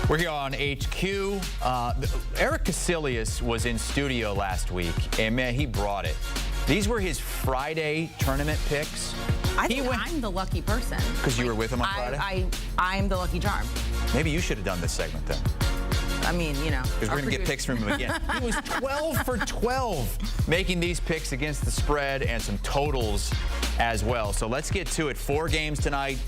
We're here on HQ. Erik Kuselias was in studio last week, and man, he brought it. These were his Friday tournament picks. I think I'm the lucky person. Because you were with him on Friday? I'm the lucky charm. Maybe you should have done this segment then. I mean, you know. Because we're going to get picks from him again. He was 12 for 12 making these picks against the spread and some totals as well. So let's get to it. 4 games tonight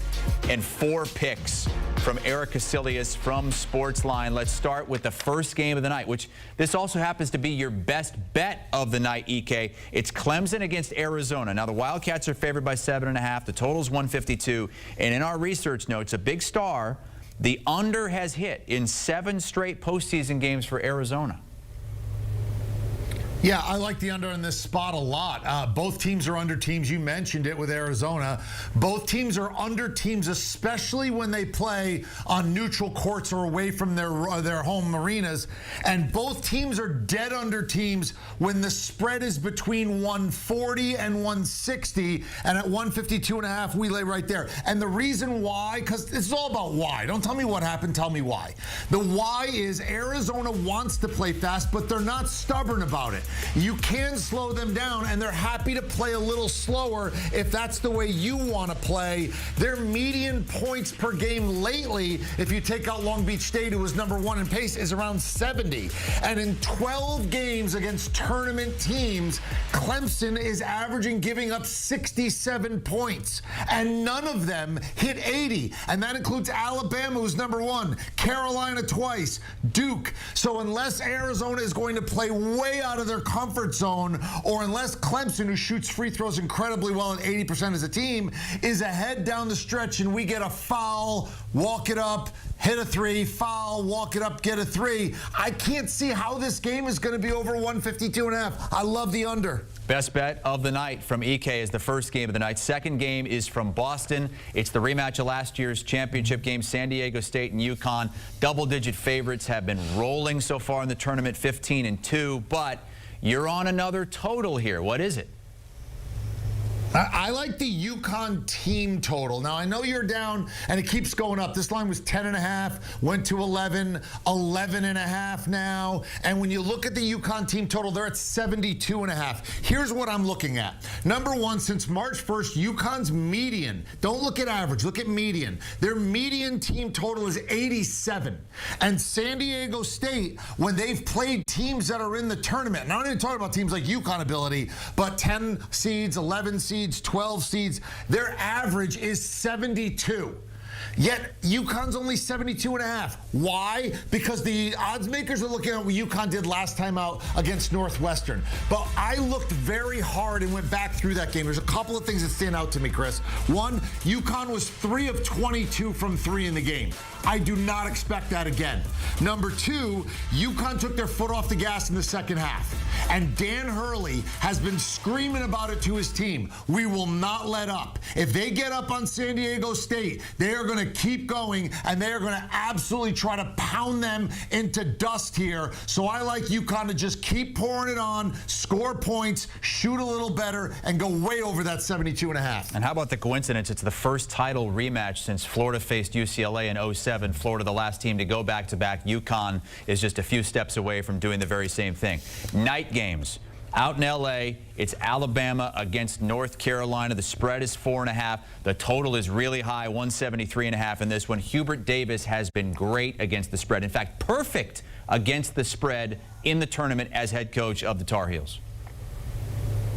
and 4 picks from Erik Kuselias from Sportsline. Let's start with the first game of the night, which this also happens to be your best bet of the night, EK. It's Clemson against Arizona. Now, the Wildcats are favored by 7.5. The total's 152. And in our research notes, a big star, the under has hit in 7 straight postseason games for Arizona. Yeah, I like the under in this spot a lot. Both teams are under teams. You mentioned it with Arizona. Both teams are under teams, especially when they play on neutral courts or away from their home arenas. And both teams are dead under teams when the spread is between 140 and 160. And at 152.5, we lay right there. And the reason why, because it's all about why. Don't tell me what happened, tell me why. The why is Arizona wants to play fast, but they're not stubborn about it. You can slow them down, and they're happy to play a little slower if that's the way you want to play. Their median points per game lately, if you take out Long Beach State, who was #1 in pace, is around 70. And in 12 games against tournament teams, Clemson is averaging giving up 67 points, and none of them hit 80. And that includes Alabama, who's #1, Carolina twice, Duke. So unless Arizona is going to play way out of their comfort zone, or unless Clemson, who shoots free throws incredibly well at 80% as a team, is ahead down the stretch and we get a foul, walk it up, hit a 3, foul, walk it up, get a 3. I can't see how this game is going to be over 152.5. I love the under. Best bet of the night from EK is the first game of the night. Second game is from Boston. It's the rematch of last year's championship game, San Diego State and Yukon. Double-digit favorites have been rolling so far in the tournament, 15-2, but you're on another total here. What is it? I like the Yukon team total. Now, I know you're down, and it keeps going up. This line was 10.5, went to 11, 11.5 now. And when you look at the Yukon team total, they're at 72.5. Here's what I'm looking at. #1, since March 1st, Yukon's median, don't look at average, look at median. Their median team total is 87. And San Diego State, when they've played teams that are in the tournament, and I'm not even talking about teams like Yukon ability, but 10 seeds, 11 seeds, 12 seeds, their average is 72. Yet UConn's only 72.5. Why? Because the odds makers are looking at what UConn did last time out against Northwestern. But I looked very hard and went back through that game. There's a couple of things that stand out to me, Chris. One, UConn was 3 of 22 from 3 in the game. I do not expect that again. #2, UConn took their foot off the gas in the second half. And Dan Hurley has been screaming about it to his team. We will not let up. If they get up on San Diego State, they are going to keep going, and they are going to absolutely try to pound them into dust here. So I like UConn to just keep pouring it on, score points, shoot a little better, and go way over that 72.5. And how about the coincidence? It's the first title rematch since Florida faced UCLA in 07. Florida, the last team to go back-to-back. UConn is just a few steps away from doing the very same thing. Night games. Out in L.A., it's Alabama against North Carolina. The spread is 4.5. The total is really high, 173.5 in this one. Hubert Davis has been great against the spread. In fact, perfect against the spread in the tournament as head coach of the Tar Heels.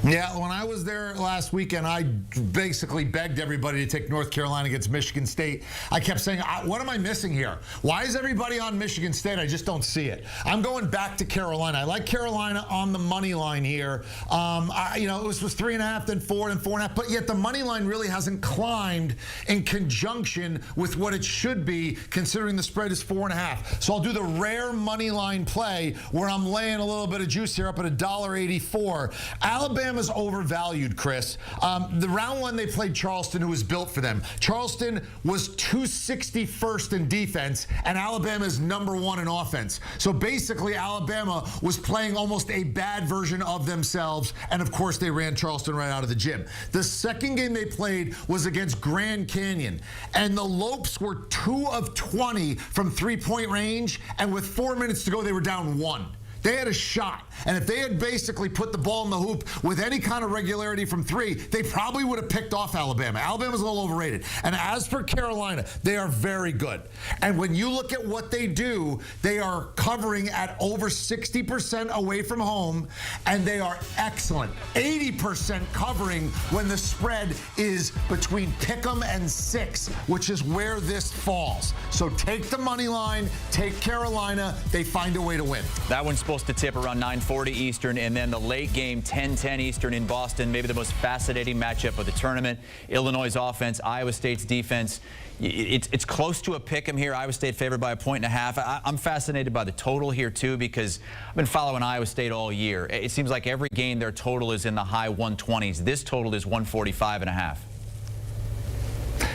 Yeah, when I was there last weekend, I basically begged everybody to take North Carolina against Michigan State. I kept saying, what am I missing here? Why is everybody on Michigan State? I just don't see it. I'm going back to Carolina. I like Carolina on the money line here. You know, it was 3.5, then 4, and 4.5, but yet the money line really hasn't climbed in conjunction with what it should be, considering the spread is 4.5. So I'll do the rare money line play where I'm laying a little bit of juice here up at $1.84. Alabama Alabama's overvalued, Chris. The round one, they played Charleston, who was built for them. Charleston was 261st in defense, and Alabama is #1 in offense. So basically, Alabama was playing almost a bad version of themselves, and of course, they ran Charleston right out of the gym. The second game they played was against Grand Canyon, and the Lopes were 2 of 20 from three-point range, and with 4 minutes to go, they were down 1. They had a shot, and if they had basically put the ball in the hoop with any kind of regularity from 3, they probably would have picked off Alabama. Alabama's a little overrated. And as for Carolina, they are very good. And when you look at what they do, they are covering at over 60% away from home, and they are excellent. 80% covering when the spread is between pick'em and 6, which is where this falls. So take the money line, take Carolina. They find a way to win. That one's supposed to tip around 9:40 Eastern, and then the late game 10:10 Eastern in Boston, maybe the most fascinating matchup of the tournament. Illinois' offense, Iowa State's defense. It's close to a pick 'em here. Iowa State favored by 1.5. I'm fascinated by the total here too, because I've been following Iowa State all year. It seems like every game their total is in the high 120s. This total is 145.5.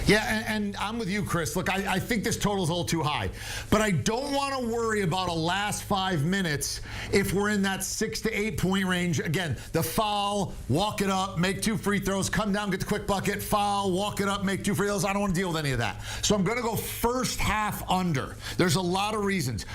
Yeah, and I'm with you, Chris. Look, I think this total is a little too high. But I don't want to worry about a last 5 minutes if we're in that 6 to 8 point range. Again, the foul, walk it up, make 2 free throws, come down, get the quick bucket, foul, walk it up, make 2 free throws. I don't want to deal with any of that. So I'm going to go first half under. There's a lot of reasons.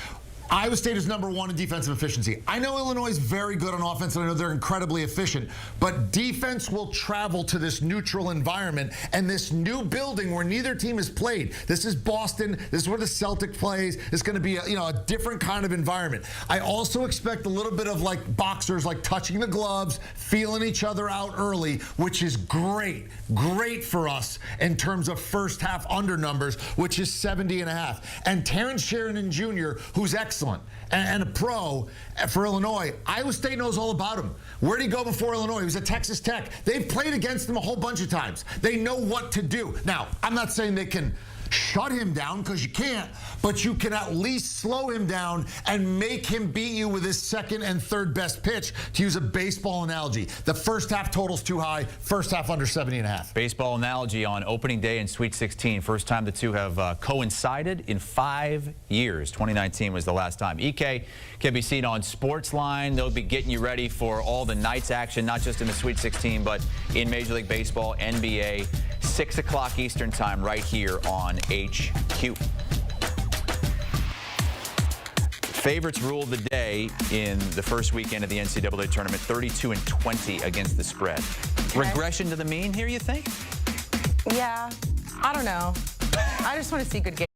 Iowa State is #1 in defensive efficiency. I know Illinois is very good on offense, and I know they're incredibly efficient, but defense will travel to this neutral environment and this new building where neither team has played. This is Boston. This is where the Celtic plays. It's going to be a different kind of environment. I also expect a little bit of like boxers, like touching the gloves, feeling each other out early, which is great for us in terms of first half under numbers, which is 70.5. And Terrence Sheridan Jr., who's excellent and a pro for Illinois. Iowa State knows all about him. Where'd he go before Illinois? He was at Texas Tech. They've played against him a whole bunch of times. They know what to do. Now, I'm not saying they can shut him down, because you can't, but you can at least slow him down and make him beat you with his second and third best pitch, to use a baseball analogy. The first half total's too high. First half under 70.5. Baseball analogy on opening day in Sweet 16. First time the two have coincided in 5 years. 2019 was the last time. EK can be seen on Sportsline. They'll be getting you ready for all the night's action, not just in the Sweet 16, but in Major League Baseball, NBA, 6 o'clock Eastern time right here on HQ. Favorites ruled the day in the first weekend of the NCAA tournament, 32-20 against the spread. Okay. Regression to the mean here, you think? Yeah, I don't know. I just want to see good games.